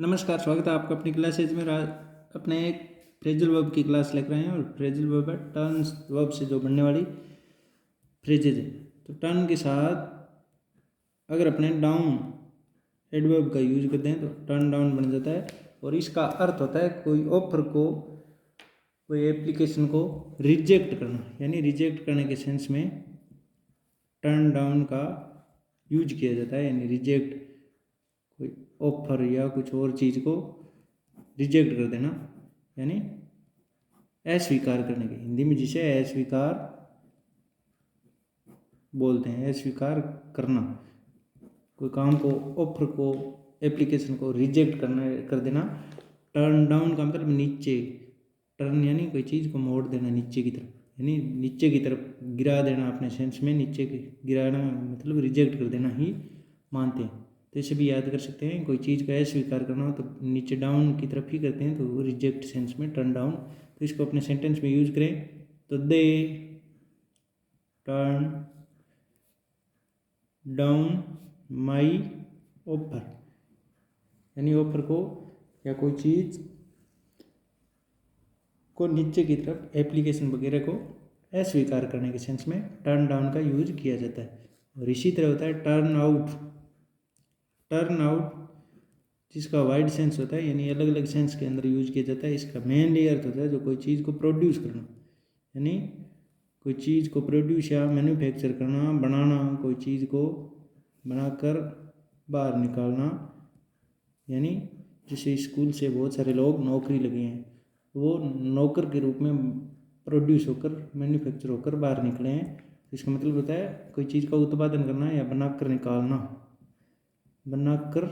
नमस्कार, स्वागत है आपका अपनी क्लासेज में। अपने एक फ्रेजल वर्ब की क्लास लेकर आए हैं और फ्रेजल वर्ब है टर्न्स वर्ब से जो बनने वाली फ्रेजेज है। तो टर्न के साथ अगर अपने डाउन एडवर्ब का यूज करते हैं तो टर्न डाउन बन जाता है और इसका अर्थ होता है कोई ऑफर को, कोई एप्लीकेशन को रिजेक्ट करना, यानी रिजेक्ट करने के सेंस में टर्न डाउन का यूज किया जाता है। यानी रिजेक्ट, कोई ऑफर या कुछ और चीज़ को रिजेक्ट कर देना, यानी अस्वीकार करने के, हिंदी में जिसे अस्वीकार बोलते हैं, अस्वीकार करना। कोई काम को, ऑफर को, एप्लीकेशन को रिजेक्ट कर देना। टर्न डाउन का मतलब नीचे, टर्न यानी कोई चीज़ को मोड़ देना नीचे की तरफ, यानी नीचे की तरफ गिरा देना। अपने सेंस में नीचे गिराना मतलब रिजेक्ट कर देना ही मानते हैं। तो इसे भी याद कर सकते हैं। कोई चीज़ का अस्वीकार करना हो तो नीचे डाउन की तरफ ही करते हैं, तो वो रिजेक्ट सेंस में टर्न डाउन। तो इसको अपने सेंटेंस में यूज करें तो they turn down my offer, यानी ऑफर को या कोई चीज़ को नीचे की तरफ, एप्लीकेशन वगैरह को अस्वीकार करने के सेंस में टर्न डाउन का यूज किया जाता है। और इसी तरह होता है टर्न आउट। टर्न आउट जिसका वाइड सेंस होता है, यानी अलग अलग सेंस के अंदर यूज किया जाता है। इसका मेनली अर्थ होता है जो कोई चीज़ को प्रोड्यूस करना, यानी कोई चीज़ को प्रोड्यूस या मैन्युफैक्चर करना, बनाना, कोई चीज़ को बनाकर बाहर निकालना। यानी जैसे स्कूल से बहुत सारे लोग नौकरी लगे हैं, वो नौकर के रूप में प्रोड्यूस होकर, मैन्युफैक्चर होकर बाहर निकले हैं। इसका मतलब होता है कोई चीज़ का उत्पादन करना या बनाकर निकालना, बनाकर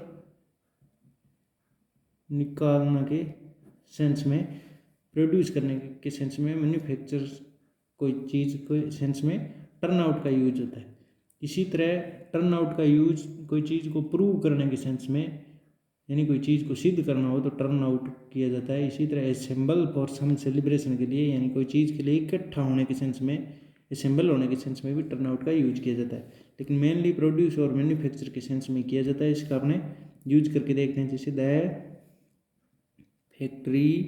निकालना के सेंस में, प्रोड्यूस करने के सेंस में, मैन्युफैक्चर कोई चीज़ के सेंस में टर्न आउट का यूज होता है। इसी तरह टर्न आउट का यूज कोई चीज़ को प्रूव करने के सेंस में, यानी कोई चीज़ को सिद्ध करना हो तो टर्न आउट किया जाता है। इसी तरह असेंबल फॉर सम सेलिब्रेशन के लिए, यानी कोई चीज़ के लिए इकट्ठा होने के सेंस में, असेंबल होने के सेंस में भी टर्न आउट का यूज किया जाता है। लेकिन मेनली प्रोड्यूस और मैन्युफैक्चर के सेंस में किया जाता है। इसका अपने यूज करके देखते हैं। जैसे the factory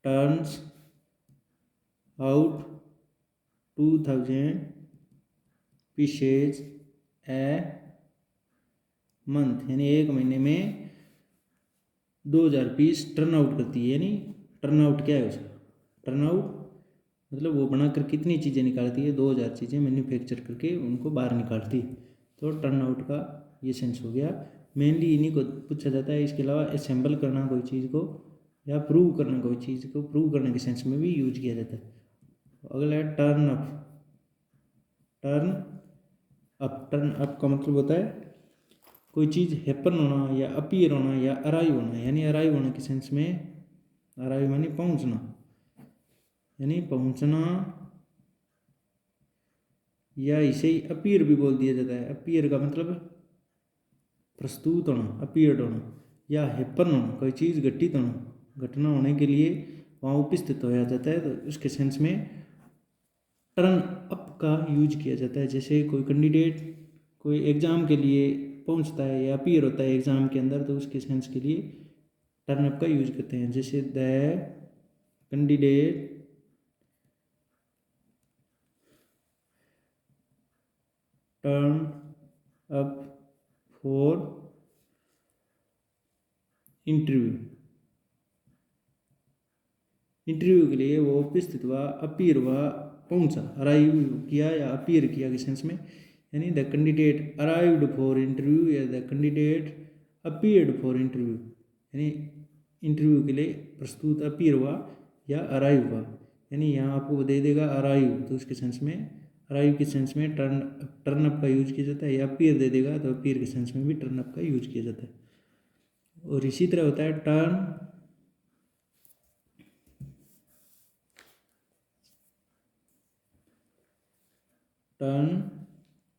turns out 2000 pieces a month, यानी एक महीने में 2000 पीस टर्न आउट करती है। यानी टर्न आउट क्या है उसका? टर्न आउट मतलब वो बनाकर कितनी चीज़ें निकालती है, 2000 चीज़ें मैन्युफैक्चर करके उनको बाहर निकालती है। तो टर्न आउट का ये सेंस हो गया। मेनली इन्हीं को पूछा जाता है। इसके अलावा असेंबल करना कोई चीज़ को या प्रूव करना, कोई चीज़ को प्रूव करने के सेंस में भी यूज किया जाता है। अगला है turn up. Turn up, turn up का मतलब होता है कोई चीज़ हैपन होना या अपीयर होना या अराइव होना, यानी अराइव होने के सेंस में, अराइव यानी पहुंचना, यानी पहुंचना, या इसे ही अपीयर भी बोल दिया जाता है। अपीयर का मतलब प्रस्तुत होना, अपीयर्ड होना, या हैपन होना, कोई चीज़ घटित होना, घटना होने के लिए वहाँ उपस्थित हो जाता है, तो उसके सेंस में टर्न अप का यूज किया जाता है। जैसे कोई कैंडिडेट कोई एग्ज़ाम के लिए पहुंचता है या अपीयर होता है एग्ज़ाम के अंदर, तो उसके सेंस के लिए टर्न अप का यूज करते हैं। जैसे the candidate turn up for interview, interview के लिए वो उपस्थित हुआ, अपीयर हुआ, पहुंचा, अराइव किया या अपीयर किया के सेंस में। यानी the candidate arrived for interview या the candidate appeared for interview, यानी इंटरव्यू के लिए प्रस्तुत, अपीयर हुआ या अराइव हुआ। यानी यहाँ आपको दे देगा अराइव, तो उसके सेंस में, अराइव के सेंस में टर्न अप का यूज किया जाता है। या अपीयर दे देगा तो अपीयर के सेंस में भी टर्न अप का यूज किया जाता है। और इसी तरह होता है टर्न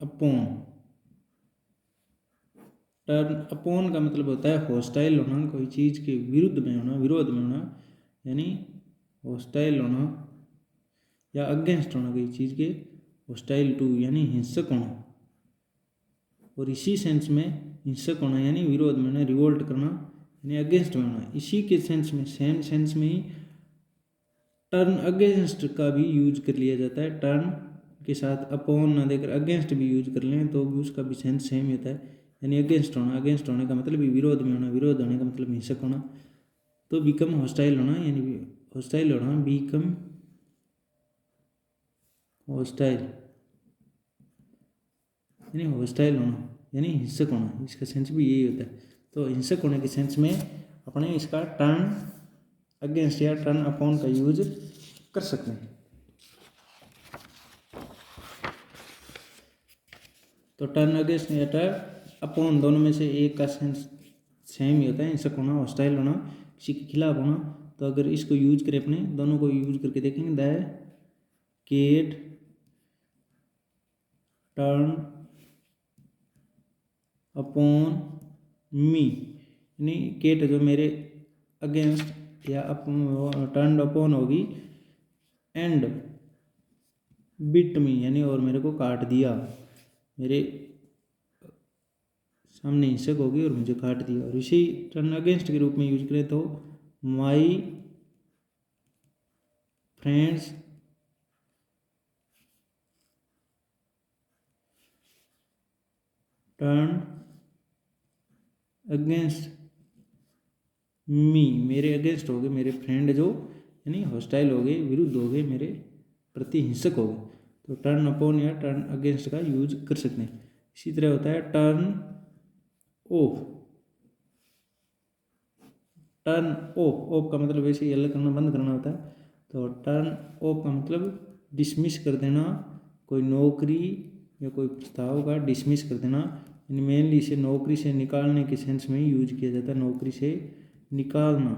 अपॉन। टर्न अपॉन का मतलब होता है हॉस्टाइल होना, कोई चीज़ के विरुद्ध में होना, विरोध में होना, यानी हॉस्टाइल होना या अगेंस्ट होना, कोई चीज़ के हॉस्टाइल टू, यानी हिंसक होना। और इसी सेंस में हिंसक होना यानी विरोध में होना, रिवोल्ट करना यानी अगेंस्ट में होना। इसी के सेंस में, सेम सेंस में ही टर्न अगेंस्ट का भी यूज कर लिया जाता है। टर्न के साथ अपॉन ना देकर अगेंस्ट भी यूज कर लें तो भी उसका भी सेंस सेम होता है, यानी अगेंस्ट होना। अगेंस्ट होने का मतलब ही विरोध में होना, विरोध होने का मतलब हिंसक होना। तो बिकम हॉस्टाइल होना यानी हॉस्टाइल होना, बिकम हॉस्टाइल यानी हॉस्टाइल होना यानी हिंसक होना। इसका सेंस भी यही होता है। तो हिंसक होने के सेंस में अपने इसका टर्न अगेंस्ट या टर्न अपॉन का यूज कर सकते हैं। तो टर्न अगेंस्ट या टर्न अपॉन दोनों में से एक का सेंस सेम ही होता है, हिंसक होना, हॉस्टाइल होना, किसी के खिलाफ होना। तो अगर इसको यूज करें, अपने दोनों को यूज करके देखेंगे, the cat turn upon me, यानी केट जो मेरे अगेंस्ट या टर्न अपॉन होगी, एंड बिट मी यानी और मेरे को काट दिया, मेरे सामने हिंसक होगी और मुझे काट दिया। और इसी टर्न अगेंस्ट के रूप में यूज करें तो my friends turn against me, मेरे अगेंस्ट हो गए, मेरे फ्रेंड जो यानी हॉस्टाइल हो गए, विरुद्ध हो गए, मेरे प्रति हिंसक हो गए। तो टर्न अपॉन या टर्न अगेंस्ट का यूज कर सकते हैं। इसी तरह होता है turn off. Turn off, of का मतलब वैसे ही अलग करना, बंद करना होता है। तो टर्न ऑफ का मतलब डिसमिस कर देना, कोई नौकरी या कोई प्रस्ताव का डिसमिस कर देना। यानी मेनली इसे नौकरी से निकालने के सेंस में ही यूज किया जाता है। नौकरी से निकालना,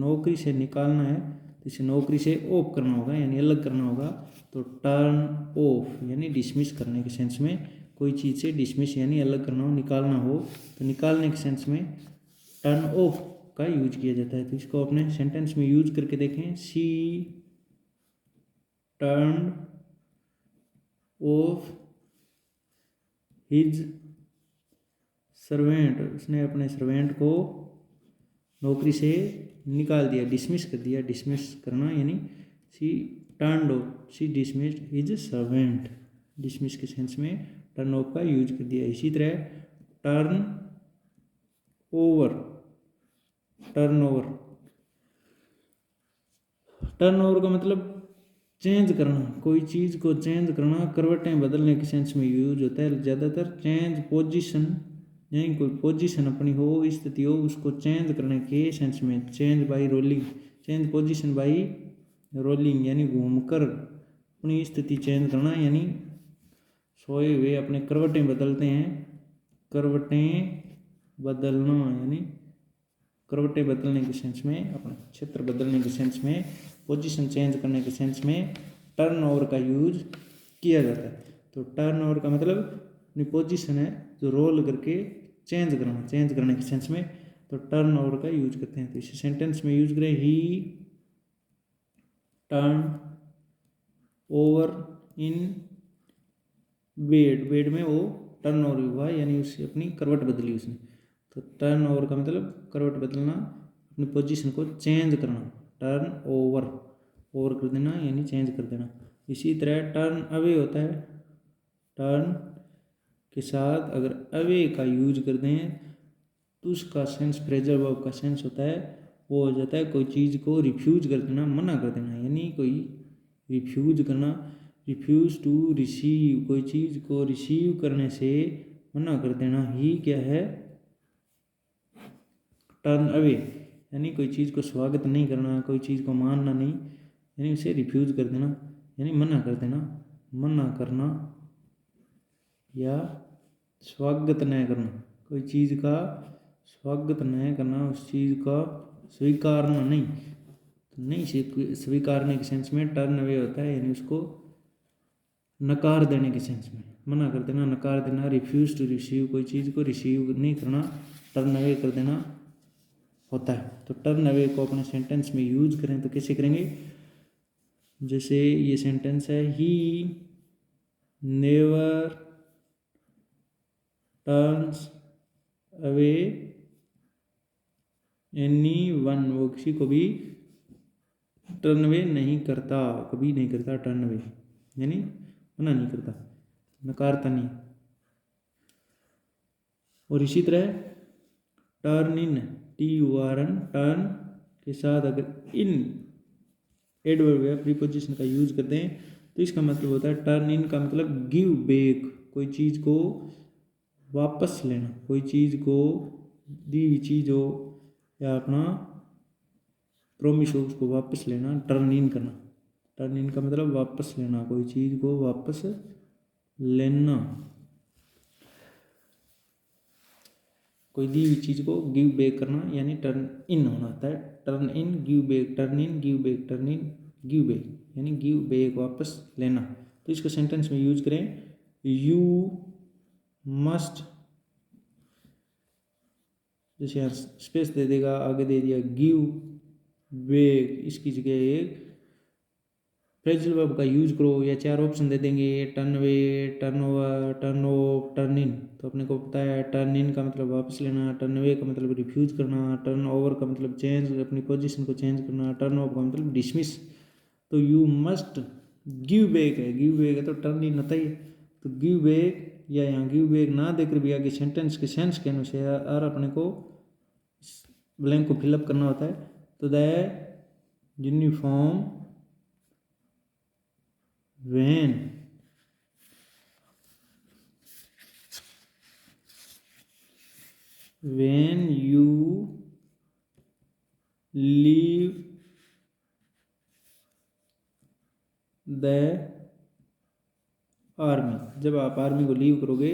नौकरी से निकालना है तो इसे नौकरी से ऑफ करना होगा यानी अलग करना होगा। तो टर्न ऑफ यानी डिसमिस करने के सेंस में, कोई चीज़ से डिसमिस यानी अलग करना हो, निकालना हो, तो निकालने के सेंस में टर्न ऑफ का यूज किया जाता है। तो इसको अपने सेंटेंस में यूज करके देखें। She turn off his servant, उसने अपने सर्वेंट को नौकरी से निकाल दिया, डिसमिस कर दिया। डिसमिस करना यानी she turn off, she dismissed his servant, dismiss के सेंस में टर्न ऑफ का यूज कर दिया। इसी तरह turn over, turn over, turn over का मतलब चेंज करना, कोई चीज़ को चेंज करना, करवटें बदलने के सेंस में यूज होता है ज़्यादातर। चेंज पोजीशन यानी कोई पोजीशन अपनी हो, स्थिति हो, उसको चेंज करने के सेंस में। Change bye rolling, change position by rolling यानी घूमकर अपनी स्थिति चेंज करना, यानी सोए हुए अपने करवटें बदलते हैं, करवटें बदलना यानी करवटें बदलने के सेंस में, अपना क्षेत्र बदलने के सेंस में, पोजीशन चेंज करने के सेंस में टर्न ओवर का यूज किया जाता है। तो टर्न ओवर का मतलब अपनी पोजीशन है जो रोल करके चेंज करना, चेंज करने के सेंस में, तो टर्न ओवर का यूज करते हैं। तो इसे सेंटेंस में यूज करें, ही turn over in bed, bed में वो टर्न ओवर हुआ यानी उससे अपनी करवट बदली उसने। तो टर्न ओवर का मतलब करवट बदलना, अपनी पोजीशन को चेंज करना। टर्न ओवर, ओवर कर देना यानी चेंज कर देना। इसी तरह टर्न अवे होता है। टर्न के साथ अगर अवे का यूज कर दें तो उसका सेंस फ्रेजल वर्ब का सेंस होता है, वो हो जाता है कोई चीज़ को रिफ्यूज कर देना, मना कर देना। यानी कोई रिफ्यूज करना, रिफ्यूज टू रिसीव, कोई चीज़ को रिसीव करने से मना कर देना ही क्या है, टर्न अवे। यानी कोई चीज़ को स्वागत नहीं करना, कोई चीज़ को मानना नहीं, यानी उसे रिफ्यूज कर देना यानी मना कर देना। मना करना या स्वागत न करना, कोई चीज़ का स्वागत न करना, उस चीज़ का स्वीकारना नहीं, तो नहीं स्वीकारने के सेंस में टर्न अवे होता है, यानी उसको नकार देने के सेंस में, मना कर देना, नकार देना। रिफ्यूज टू रिसीव, कोई चीज़ को रिसीव नहीं करना, टर्न अवे कर देना होता है। तो टर्न अवे को अपने सेंटेंस में यूज करें तो कैसे करेंगे, जैसे ये सेंटेंस है, he never turns away anyone, वो किसी को भी टर्न अवे नहीं करता, कभी नहीं करता टर्न अवे, यानी मना नहीं करता, नकारता नहीं। और इसी तरह टर्न इन, TURN, टर्न के साथ अगर इन एडवर्ब या प्रीपोजिशन का यूज करते हैं तो इसका मतलब होता है टर्न इन का मतलब गिव बैक, कोई चीज़ को वापस लेना, कोई चीज़ को दी हुई चीज़ हो या अपना प्रोमिस हो उसको वापस लेना, टर्न इन करना। टर्न इन का मतलब वापस लेना, कोई चीज़ को वापस लेना, कोई दी हुई चीज़ को गिव बैक करना, यानी टर्न इन होना होता है। Turn in, give back, turn in, give back, turn in, give back, यानी गिव बैक, वापस लेना। तो इसको सेंटेंस में यूज करें, यू मस्ट, जैसे यहाँ स्पेस दे देगा, आगे दे दिया गिव बैक, इसकी जगह एक फ्रेजल वर्ब का यूज करो, या 4 ऑप्शन दे देंगे, turn away, turn over, turn off, turn in. तो अपने को पता है टर्न इन का मतलब वापस लेना, टर्न अवे का मतलब रिफ्यूज करना, टर्न ओवर का मतलब चेंज, अपनी पोजीशन को चेंज करना, टर्न ऑफ का मतलब डिसमिस। तो यू मस्ट गिव बैक है, गिव बैक है तो टर्न इन होता ही है। तो गिव बैक या यहाँ गिव बैक ना देकर भी आगे सेंटेंस के सेंस के अनुसार अपने को ब्लैंक को फिलअप करना होता है। तो the uniform when you leave the army, जब आप आर्मी को लीव करोगे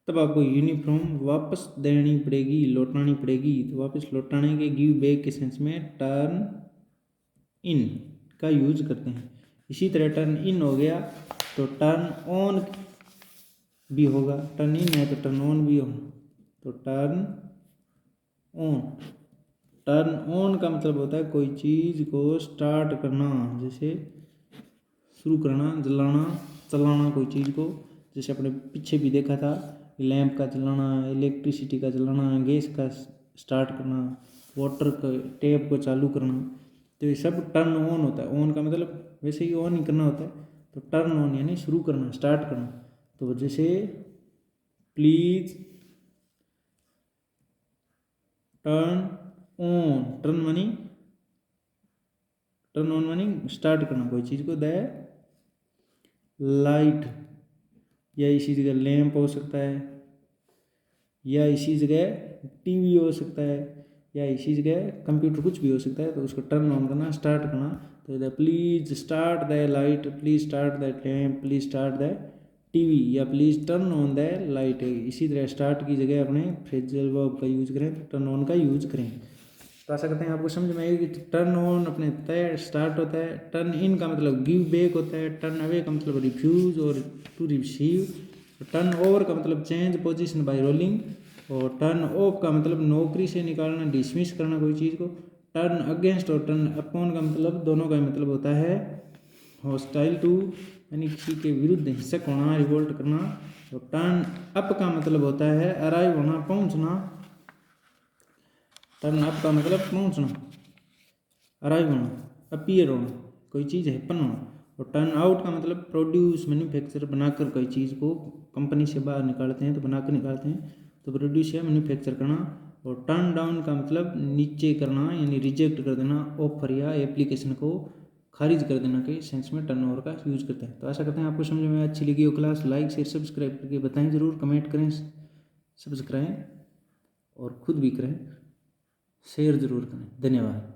तब आपको यूनिफॉर्म वापस देनी पड़ेगी, लौटानी पड़ेगी। तो वापस लौटाने के गिव बैक के सेंस में टर्न इन का यूज करते हैं। इसी तरह टर्न इन हो गया तो टर्न ऑन भी होगा, टर्न इन है तो टर्न ऑन भी होगा। तो टर्न ऑन, टर्न ऑन का मतलब होता है कोई चीज़ को स्टार्ट करना, जैसे शुरू करना, जलाना, चलाना कोई चीज़ को। जैसे अपने पीछे भी देखा था, लैंप का जलाना, इलेक्ट्रिसिटी का जलाना, गैस का स्टार्ट करना, वाटर का टैप को चालू करना, तो ये सब टर्न ऑन होता है। ऑन का मतलब वैसे ही ऑन ही करना होता है। तो टर्न ऑन यानी शुरू करना, स्टार्ट करना। तो जैसे please turn on, turn on money start करना कोई चीज़ को। द लाइट, या इसी जगह लैंप हो सकता है, या इसी जगह टीवी हो सकता है, या इसी जगह कंप्यूटर, कुछ भी हो सकता है। तो उसको टर्न ऑन करना, स्टार्ट करना। तो the please start the light, please start the lamp, please start the TV, या please turn on the light. इसी तरह स्टार्ट की जगह अपने फ्रेजल वर्ब का यूज करें, तो टर्न ऑन का यूज करें। तो आशा करते हैं आपको समझ में आएगी कि टर्न ऑन अपने तय स्टार्ट होता है, टर्न इन का मतलब गिव बैक होता है, टर्न अवे का मतलब रिफ्यूज और टू रिसीव, टर्न ओवर का मतलब चेंज पोजीशन बाय रोलिंग, और टर्न ऑफ का मतलब नौकरी से निकालना, डिसमिस करना कोई चीज़ को। टर्न अगेंस्ट और टर्न अपॉन का मतलब दोनों का मतलब होता है हॉस्टाइल टू, यानी किसी के विरुद्ध हिंसक होना, रिवोल्ट करना। और टर्न अप का मतलब होता है अराइव होना, पहुंचना। टर्न अप का मतलब पहुंचना, अराइव होना, अपीयर होना, कोई चीज़ हैपन होना। और टर्न आउट का मतलब प्रोड्यूस, मैन्युफैक्चर, बनाकर कोई चीज़ को कंपनी से बाहर निकालते हैं तो बनाकर निकालते हैं, तो प्रोड्यूस या मैन्युफैक्चर करना। और टर्न डाउन का मतलब नीचे करना, यानी रिजेक्ट कर देना, ऑफर या एप्लीकेशन को खारिज कर देना के सेंस में टर्न ओवर का यूज करते हैं। तो आशा करते हैं आपको समझ में अच्छी लगी हो क्लास। लाइक शेयर सब्सक्राइब करके बताएं ज़रूर, कमेंट करें, सब्सक्राइब और खुद भी करें, शेयर जरूर करें। धन्यवाद।